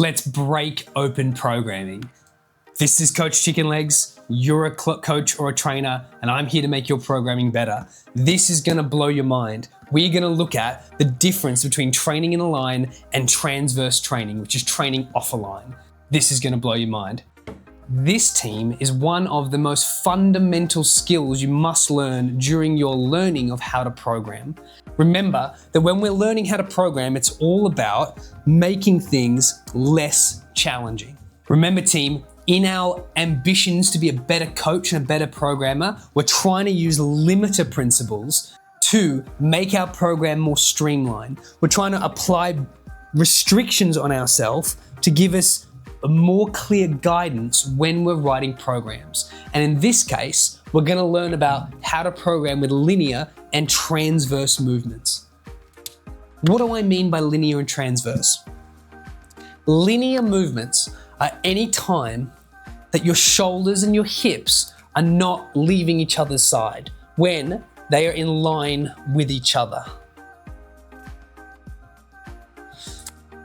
Let's break open programming. This is Coach Chicken Legs. You're a coach or a trainer, and I'm here to make your programming better. This is gonna blow your mind. We're gonna look at the difference between training in a line and transverse training, which is training off a line. This is gonna blow your mind. This team is one of the most fundamental skills you must learn during your learning of how to program. Remember that when we're learning how to program, it's all about making things less challenging. Remember, team, in our ambitions to be a better coach and a better programmer, we're trying to use limiter principles to make our program more streamlined. We're trying to apply restrictions on ourselves to give us a more clear guidance when we're writing programs. And in this case, we're gonna learn about how to program with linear and transverse movements. What do I mean by linear and transverse? Linear movements are any time that your shoulders and your hips are not leaving each other's side, when they are in line with each other.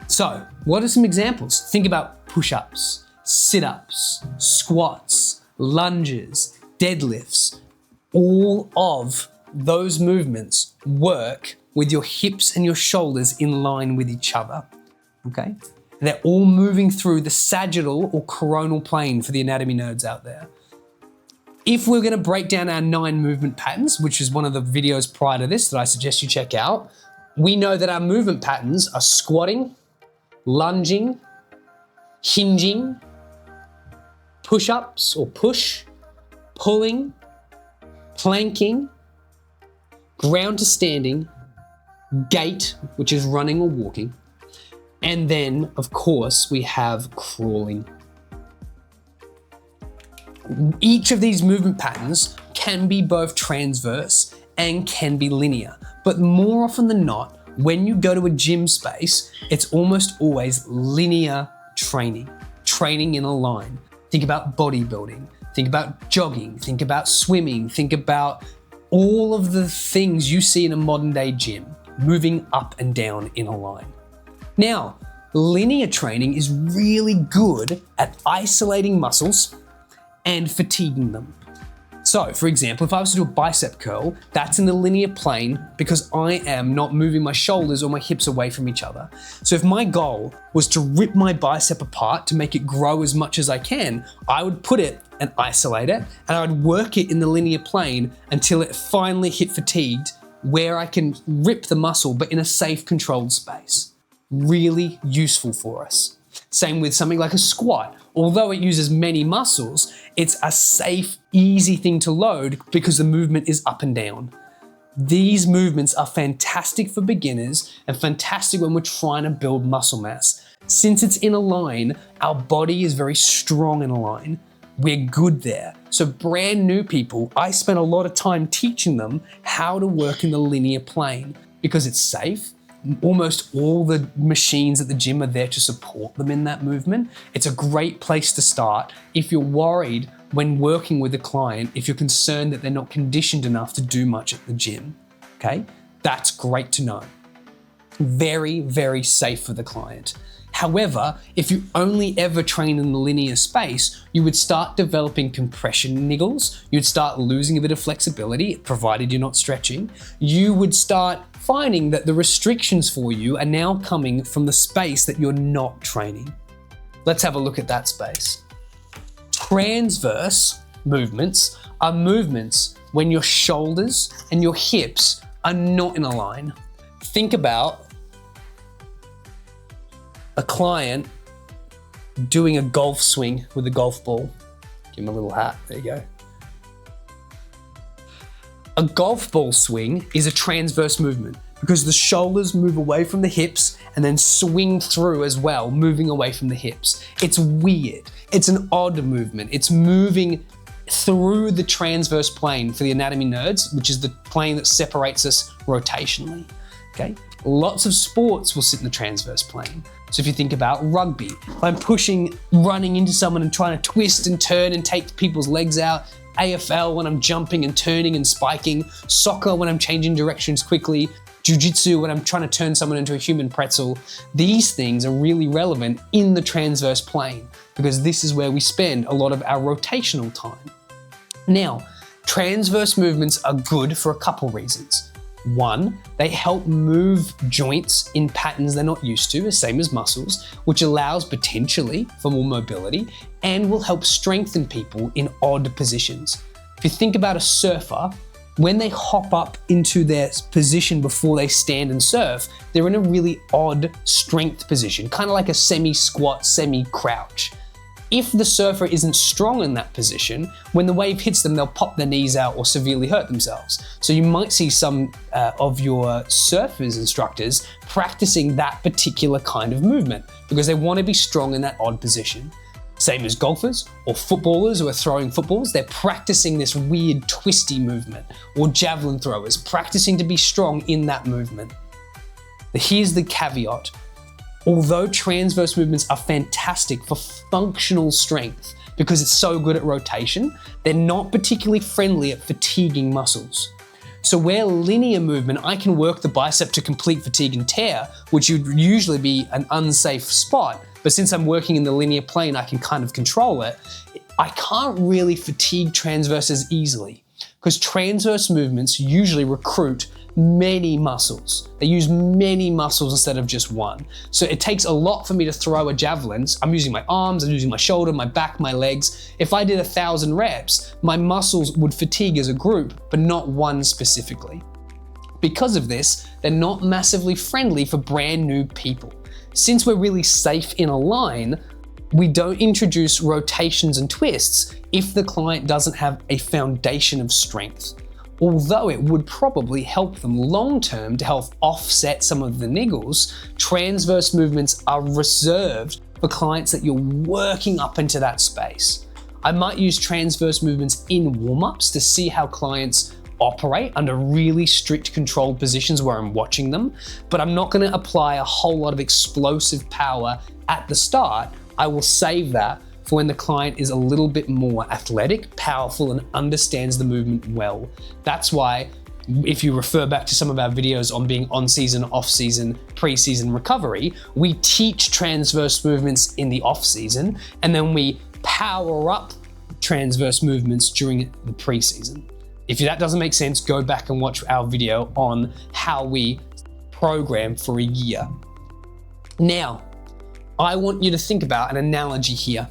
So, what are some examples? Think about push-ups, sit-ups, squats, lunges, deadlifts. All of those movements work with your hips and your shoulders in line with each other, okay? They're all moving through the sagittal or coronal plane for the anatomy nerds out there. If we're gonna break down our 9 movement patterns, which is one of the videos prior to this that I suggest you check out, we know that our movement patterns are squatting, lunging, hinging, push-ups or push, pulling, planking, ground to standing, gait, which is running or walking, and then, of course, we have crawling. Each of these movement patterns can be both transverse and can be linear, but more often than not, when you go to a gym space, it's almost always linear training in a line. Think about bodybuilding, think about jogging, think about swimming, think about all of the things you see in a modern day gym, moving up and down in a line. Now, linear training is really good at isolating muscles and fatiguing them. So, for example, if I was to do a bicep curl, that's in the linear plane because I am not moving my shoulders or my hips away from each other. So if my goal was to rip my bicep apart to make it grow as much as I can, I would put it and isolate it, and I would work it in the linear plane until it finally hit fatigued, where I can rip the muscle, but in a safe, controlled space. Really useful for us. Same with something like a squat. Although it uses many muscles, it's a safe, easy thing to load because the movement is up and down. These movements are fantastic for beginners and fantastic when we're trying to build muscle mass. Since it's in a line, our body is very strong in a line. We're good there. So brand new people, I spend a lot of time teaching them how to work in the linear plane because it's safe. Almost all the machines at the gym are there to support them in that movement. It's a great place to start if you're worried when working with a client, if you're concerned that they're not conditioned enough to do much at the gym, okay? That's great to know. Very, very safe for the client. However, if you only ever train in the linear space, you would start developing compression niggles. You'd start losing a bit of flexibility, provided you're not stretching. You would start finding that the restrictions for you are now coming from the space that you're not training. Let's have a look at that space. Transverse movements are movements when your shoulders and your hips are not in a line. Think about a client doing a golf swing with a golf ball. Give him a little hat, there you go. A golf ball swing is a transverse movement because the shoulders move away from the hips and then swing through as well, moving away from the hips. It's weird. It's an odd movement. It's moving through the transverse plane for the anatomy nerds, which is the plane that separates us rotationally, okay? Lots of sports will sit in the transverse plane. So if you think about rugby, I'm running into someone and trying to twist and turn and take people's legs out. AFL when I'm jumping and turning and spiking. Soccer when I'm changing directions quickly. jiu-jitsu, when I'm trying to turn someone into a human pretzel, these things are really relevant in the transverse plane because this is where we spend a lot of our rotational time. Now, transverse movements are good for a couple reasons. One, they help move joints in patterns they're not used to, the same as muscles, which allows potentially for more mobility and will help strengthen people in odd positions. If you think about a surfer, when they hop up into their position before they stand and surf, they're in a really odd strength position, kind of like a semi-squat, semi-crouch. If the surfer isn't strong in that position, when the wave hits them, they'll pop their knees out or severely hurt themselves. So you might see some of your surfers instructors practicing that particular kind of movement because they want to be strong in that odd position. Same as golfers or footballers who are throwing footballs, they're practicing this weird twisty movement, or javelin throwers, practicing to be strong in that movement. Here's the caveat. Although transverse movements are fantastic for functional strength because it's so good at rotation, they're not particularly friendly at fatiguing muscles. So where linear movement, I can work the bicep to complete fatigue and tear, which would usually be an unsafe spot, but since I'm working in the linear plane, I can kind of control it. I can't really fatigue transverses easily because transverse movements usually recruit many muscles. They use many muscles instead of just one. So it takes a lot for me to throw a javelin. I'm using my arms, I'm using my shoulder, my back, my legs. If I did 1,000 reps, my muscles would fatigue as a group, but not one specifically. Because of this, they're not massively friendly for brand new people. Since we're really safe in a line, we don't introduce rotations and twists if the client doesn't have a foundation of strength. Although it would probably help them long-term to help offset some of the niggles, transverse movements are reserved for clients that you're working up into that space. I might use transverse movements in warm-ups to see how clients operate under really strict controlled positions where I'm watching them, but I'm not going to apply a whole lot of explosive power at the start. I will save that for when the client is a little bit more athletic, powerful, and understands the movement well. That's why, if you refer back to some of our videos on being on-season, off-season, pre-season recovery, we teach transverse movements in the off-season, and then we power up transverse movements during the pre-season. If that doesn't make sense, go back and watch our video on how we program for a year. Now, I want you to think about an analogy here.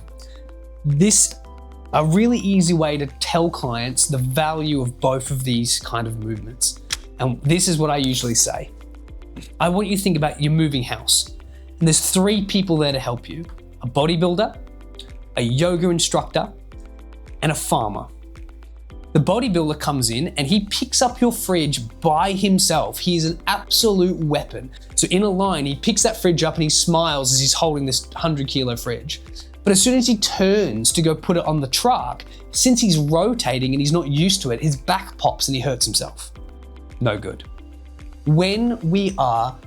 A really easy way to tell clients the value of both of these kind of movements. And this is what I usually say. I want you to think about your moving house. And there's 3 people there to help you: a bodybuilder, a yoga instructor, and a farmer. The bodybuilder comes in and he picks up your fridge by himself. He is an absolute weapon. So in a line, he picks that fridge up and he smiles as he's holding this 100-kilo fridge. But as soon as he turns to go put it on the truck, since he's rotating and he's not used to it, his back pops and he hurts himself. No good. When we are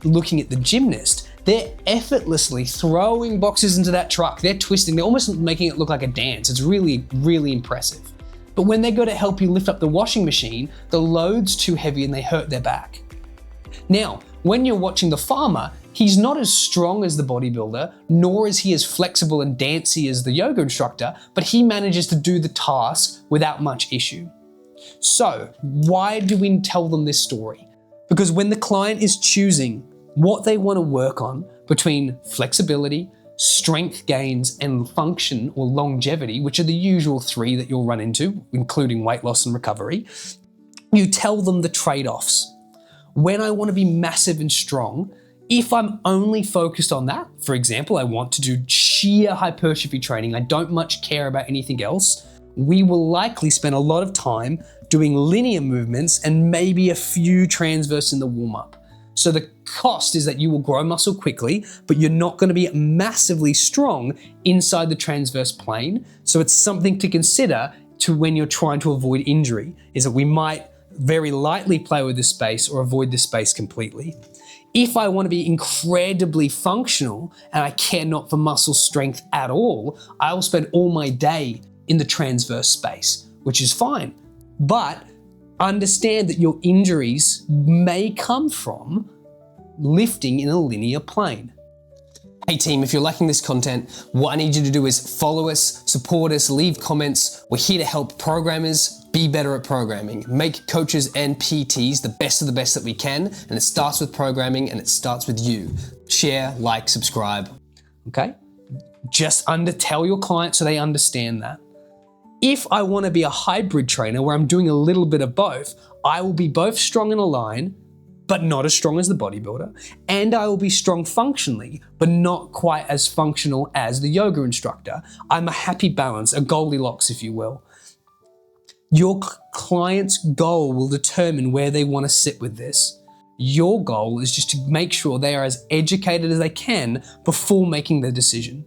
looking at the gymnast, they're effortlessly throwing boxes into that truck. They're twisting, they're almost making it look like a dance. It's really, really impressive. But when they go to help you lift up the washing machine, the load's too heavy and they hurt their back. Now, when you're watching the farmer, he's not as strong as the bodybuilder, nor is he as flexible and dancey as the yoga instructor, but he manages to do the task without much issue. So, why do we tell them this story? Because when the client is choosing what they want to work on between flexibility, strength gains, and function or longevity, which are the usual 3 that you'll run into, including weight loss and recovery, you tell them the trade-offs. When I want to be massive and strong, if I'm only focused on that, for example, I want to do sheer hypertrophy training, I don't much care about anything else, we will likely spend a lot of time doing linear movements and maybe a few transverse in the warm-up. So the cost is that you will grow muscle quickly, but you're not going to be massively strong inside the transverse plane. So it's something to consider to when you're trying to avoid injury, is that we might very lightly play with this space or avoid this space completely. If I want to be incredibly functional and I care not for muscle strength at all, I will spend all my day in the transverse space, which is fine. But understand that your injuries may come from lifting in a linear plane. Hey team, if you're liking this content, what I need you to do is follow us, support us, leave comments. We're here to help programmers be better at programming, make coaches and PTs the best of the best that we can, and it starts with programming and it starts with you. Share, like, subscribe. Okay? Just tell your client so they understand that. If I want to be a hybrid trainer where I'm doing a little bit of both, I will be both strong in a line, but not as strong as the bodybuilder. And I will be strong functionally, but not quite as functional as the yoga instructor. I'm a happy balance, a Goldilocks, if you will. Your client's goal will determine where they want to sit with this. Your goal is just to make sure they are as educated as they can before making their decision.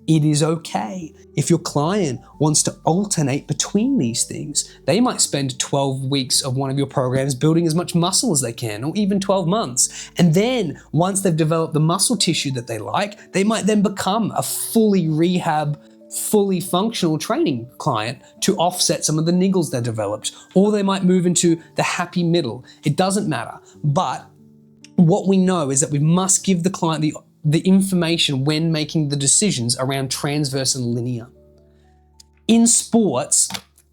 It is okay if your client wants to alternate between these things. They might spend 12 weeks of one of your programs building as much muscle as they can, or even 12 months. And then once they've developed the muscle tissue that they like, they might then become a fully rehab, fully functional training client to offset some of the niggles they developed. Or they might move into the happy middle. It doesn't matter. But what we know is that we must give the client the information when making the decisions around transverse and linear. In sports,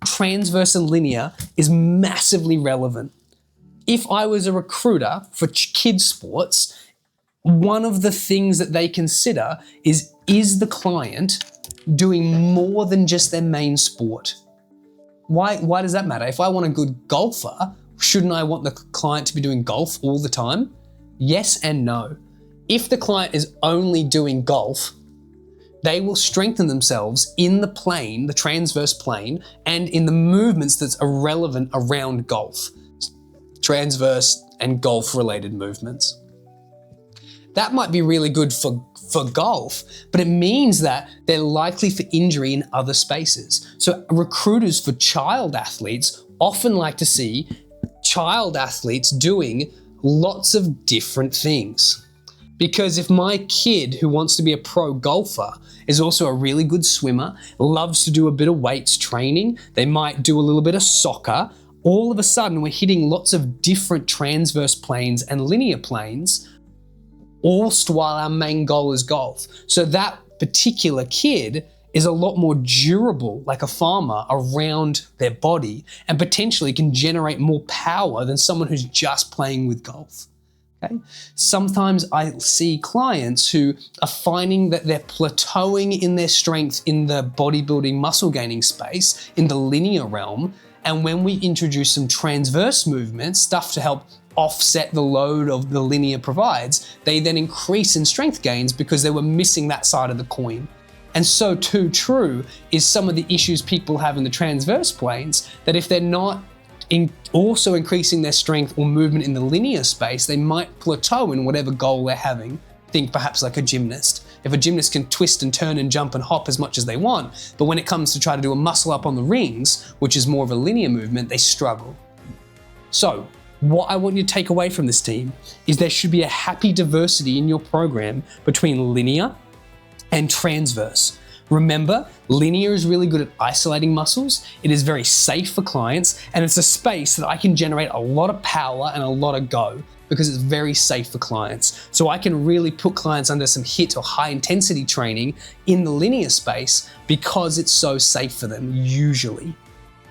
transverse and linear is massively relevant. If I was a recruiter for kids sports, one of the things that they consider is the client doing more than just their main sport? Why does that matter? If I want a good golfer, shouldn't I want the client to be doing golf all the time? Yes and no. If the client is only doing golf, they will strengthen themselves in the plane, the transverse plane, and in the movements that's irrelevant around golf. Transverse and golf-related movements. That might be really good for golf, but it means that they're likely for injury in other spaces. So recruiters for child athletes often like to see child athletes doing lots of different things. Because if my kid who wants to be a pro golfer is also a really good swimmer, loves to do a bit of weights training, they might do a little bit of soccer, all of a sudden we're hitting lots of different transverse planes and linear planes, whilst while our main goal is golf. So that particular kid is a lot more durable, like a farmer, around their body, and potentially can generate more power than someone who's just playing with golf. Okay? Sometimes I see clients who are finding that they're plateauing in their strength in the bodybuilding muscle gaining space, in the linear realm, and when we introduce some transverse movements, stuff to help offset the load of the linear provides, they then increase in strength gains because they were missing that side of the coin. And so too true is some of the issues people have in the transverse planes, that if they're not also increasing their strength or movement in the linear space, they might plateau in whatever goal they're having. Think perhaps like a gymnast. If a gymnast can twist and turn and jump and hop as much as they want, but when it comes to try to do a muscle up on the rings, which is more of a linear movement, they struggle. So what I want you to take away from this team is there should be a happy diversity in your program between linear and transverse. Remember, linear is really good at isolating muscles, it is very safe for clients, and it's a space that I can generate a lot of power and a lot of go because it's very safe for clients. So I can really put clients under some HIIT or high intensity training in the linear space because it's so safe for them, usually.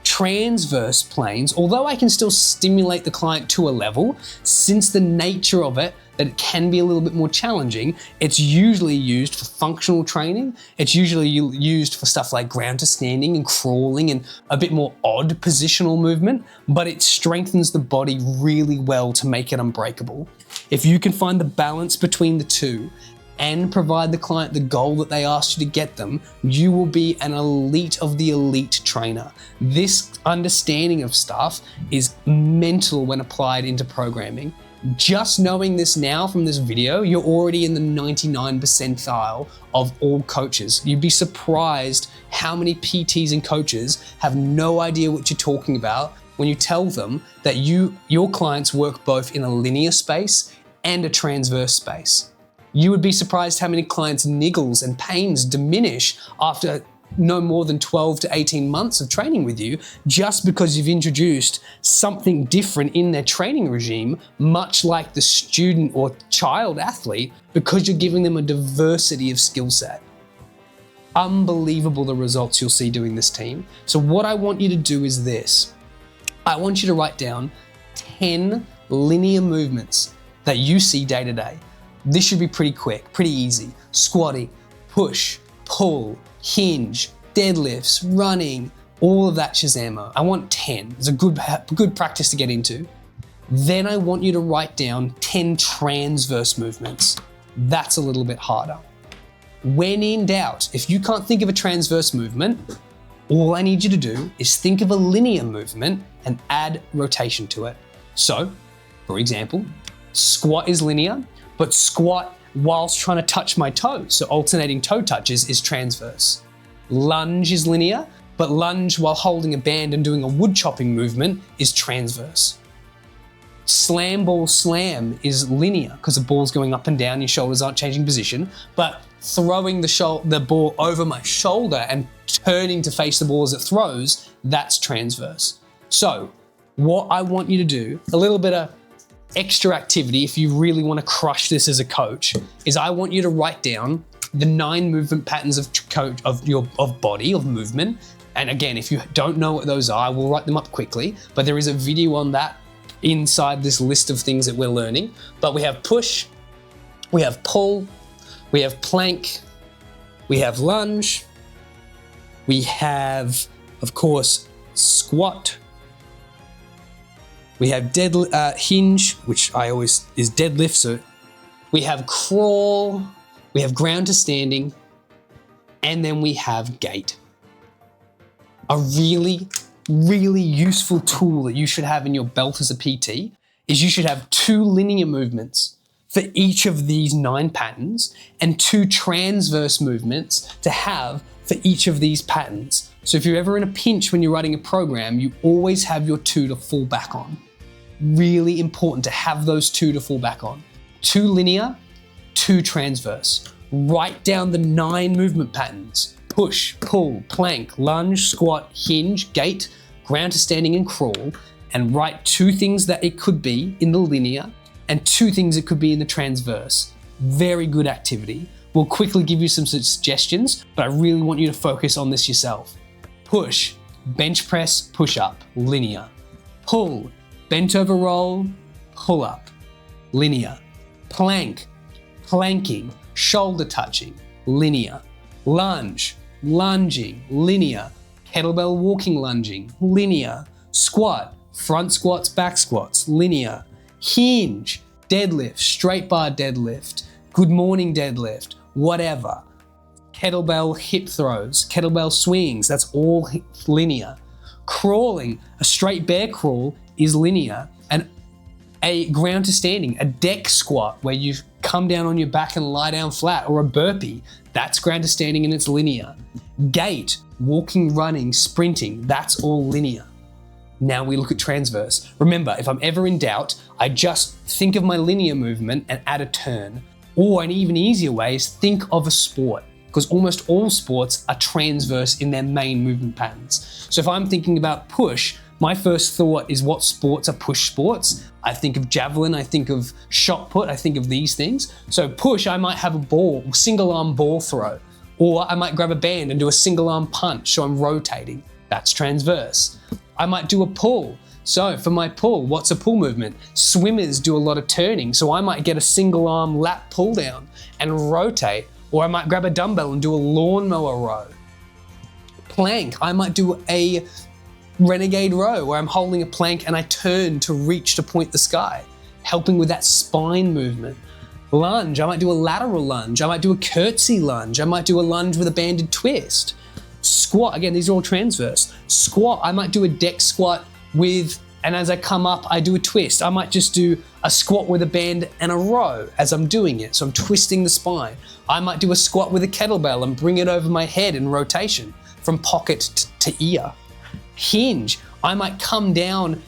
Transverse planes, although I can still stimulate the client to a level, since the nature of it, that it can be a little bit more challenging, it's usually used for functional training. It's usually used for stuff like ground to standing and crawling and a bit more odd positional movement, but it strengthens the body really well to make it unbreakable. If you can find the balance between the two and provide the client the goal that they asked you to get them, you will be an elite of the elite trainer. This understanding of stuff is mental when applied into programming. Just knowing this now from this video, you're already in the 99th percentile of all coaches. You'd be surprised how many PTs and coaches have no idea what you're talking about when you tell them that your clients work both in a linear space and a transverse space. You would be surprised how many clients' niggles and pains diminish after no more than 12 to 18 months of training with you just because you've introduced something different in their training regime, much like the student or child athlete, because you're giving them a diversity of skill set. Unbelievable the results you'll see doing this, team. So what I want you to do is this. I want you to write down 10 linear movements that you see day to day. This should be pretty quick, pretty easy. Squatting, push, pull, hinge, deadlifts, running, all of that shazammo. I want 10. It's a good practice to get into. Then I want you to write down 10 transverse movements. That's a little bit harder. When in doubt, if you can't think of a transverse movement, all I need you to do is think of a linear movement and add rotation to it. So, for example, squat is linear, but squat whilst trying to touch my toes, so alternating toe touches, is transverse. Lunge is linear, but lunge while holding a band and doing a wood chopping movement is transverse. Slam ball slam is linear because the ball's going up and down, your shoulders aren't changing position, but throwing the ball over my shoulder and turning to face the ball as it throws, that's transverse. So what I want you to do, a little bit of extra activity if you really want to crush this as a coach, is I want you to write down the 9 movement patterns of body, of movement. And again, if you don't know what those are, I will write them up quickly, but there is a video on that inside this list of things that we're learning. But we have push, we have pull, we have plank, we have lunge, we have, of course, squat, we have hinge, which is deadlift. So we have crawl, we have ground to standing, and then we have gait. A really, really useful tool that you should have in your belt as a PT is you should have 2 linear movements for each of these 9 patterns and 2 transverse movements to have for each of these patterns. So if you're ever in a pinch when you're writing a program, you always have your 2 to fall back on. Really important to have those 2 to fall back on. 2 linear, 2 transverse. Write down the 9 movement patterns: push, pull, plank, lunge, squat, hinge, gait, ground to standing, and crawl, and write 2 things that it could be in the linear and 2 things it could be in the transverse. Very good activity. We'll quickly give you some suggestions, but I really want you to focus on this yourself. Push, bench press, push up, linear. Pull, bent over roll, pull up, linear. Plank, planking, shoulder touching, linear. Lunge, lunging, linear. Kettlebell walking lunging, linear. Squat, front squats, back squats, linear. Hinge, deadlift, straight bar deadlift, good morning deadlift, whatever. Kettlebell hip throws, kettlebell swings, that's all linear. Crawling, a straight bear crawl is linear. And a ground to standing, a deck squat where you come down on your back and lie down flat, or a burpee, that's ground to standing and it's linear. Gait, walking, running, sprinting, that's all linear. Now we look at transverse. Remember, if I'm ever in doubt, I just think of my linear movement and add a turn. Or an even easier way is think of a sport, because almost all sports are transverse in their main movement patterns. So if I'm thinking about push, my first thought is what sports are push sports. I think of javelin, I think of shot put, I think of these things. So push, I might have a single arm ball throw, or I might grab a band and do a single arm punch, so I'm rotating. That's transverse. I might do a pull. So for my pull, what's a pull movement? Swimmers do a lot of turning, so I might get a single arm lat pull down and rotate, or I might grab a dumbbell and do a lawnmower row. Plank, I might do a renegade row where I'm holding a plank and I turn to reach to point the sky, helping with that spine movement. Lunge, I might do a lateral lunge, I might do a curtsy lunge, I might do a lunge with a banded twist. Squat, again, these are all transverse. Squat, I might do a deck squat and as I come up, I do a twist. I might just do a squat with a band and a row as I'm doing it, so I'm twisting the spine. I might do a squat with a kettlebell and bring it over my head in rotation from pocket to ear. Hinge, I might come down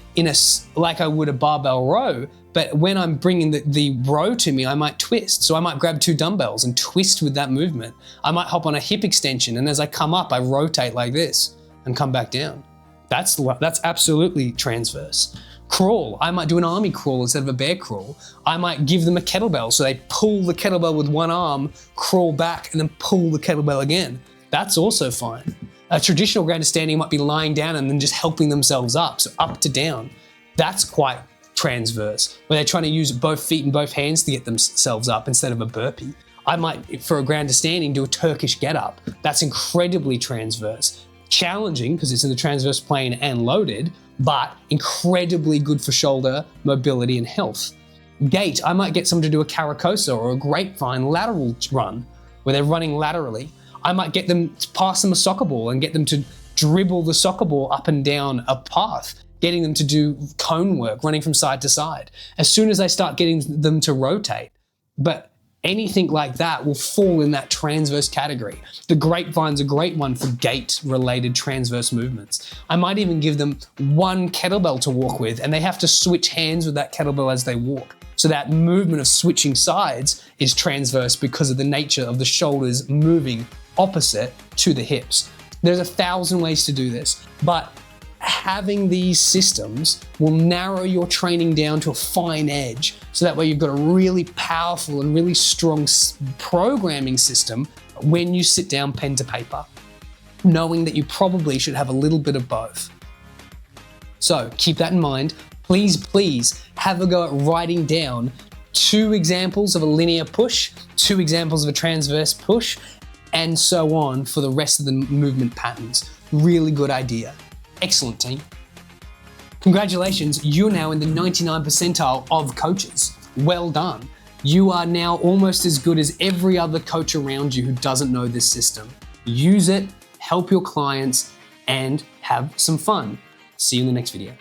like I would a barbell row, But when I'm bringing the row to me, I might twist. So I might grab 2 dumbbells and twist with that movement. I might hop on a hip extension, and as I come up, I rotate like this and come back down. That's absolutely transverse. Crawl, I might do an army crawl instead of a bear crawl. I might give them a kettlebell, so they pull the kettlebell with one arm, crawl back, and then pull the kettlebell again. That's also fine. A traditional grounded standing might be lying down and then just helping themselves up, so up to down. That's quite transverse, where they're trying to use both feet and both hands to get themselves up instead of a burpee. I might, for a grounded standing, do a Turkish get up. That's incredibly transverse. Challenging because it's in the transverse plane and loaded, but incredibly good for shoulder mobility and health. Gait, I might get someone to do a Caracosa or a grapevine lateral run where they're running laterally. I might get them to pass them a soccer ball and get them to dribble the soccer ball up and down a path, getting them to do cone work, running from side to side. As soon as I start getting them to rotate, but anything like that will fall in that transverse category. The grapevine's a great one for gait-related transverse movements. I might even give them 1 kettlebell to walk with, and they have to switch hands with that kettlebell as they walk. So that movement of switching sides is transverse because of the nature of the shoulders moving opposite to the hips. There's 1,000 ways to do this, but having these systems will narrow your training down to a fine edge. So that way you've got a really powerful and really strong programming system when you sit down pen to paper, knowing that you probably should have a little bit of both. So keep that in mind. Please have a go at writing down 2 examples of a linear push, 2 examples of a transverse push, and so on for the rest of the movement patterns. Really good idea. Excellent, team. Congratulations, you're now in the 99th percentile of coaches. Well done. You are now almost as good as every other coach around you who doesn't know this system. Use it, help your clients, and have some fun. See you in the next video.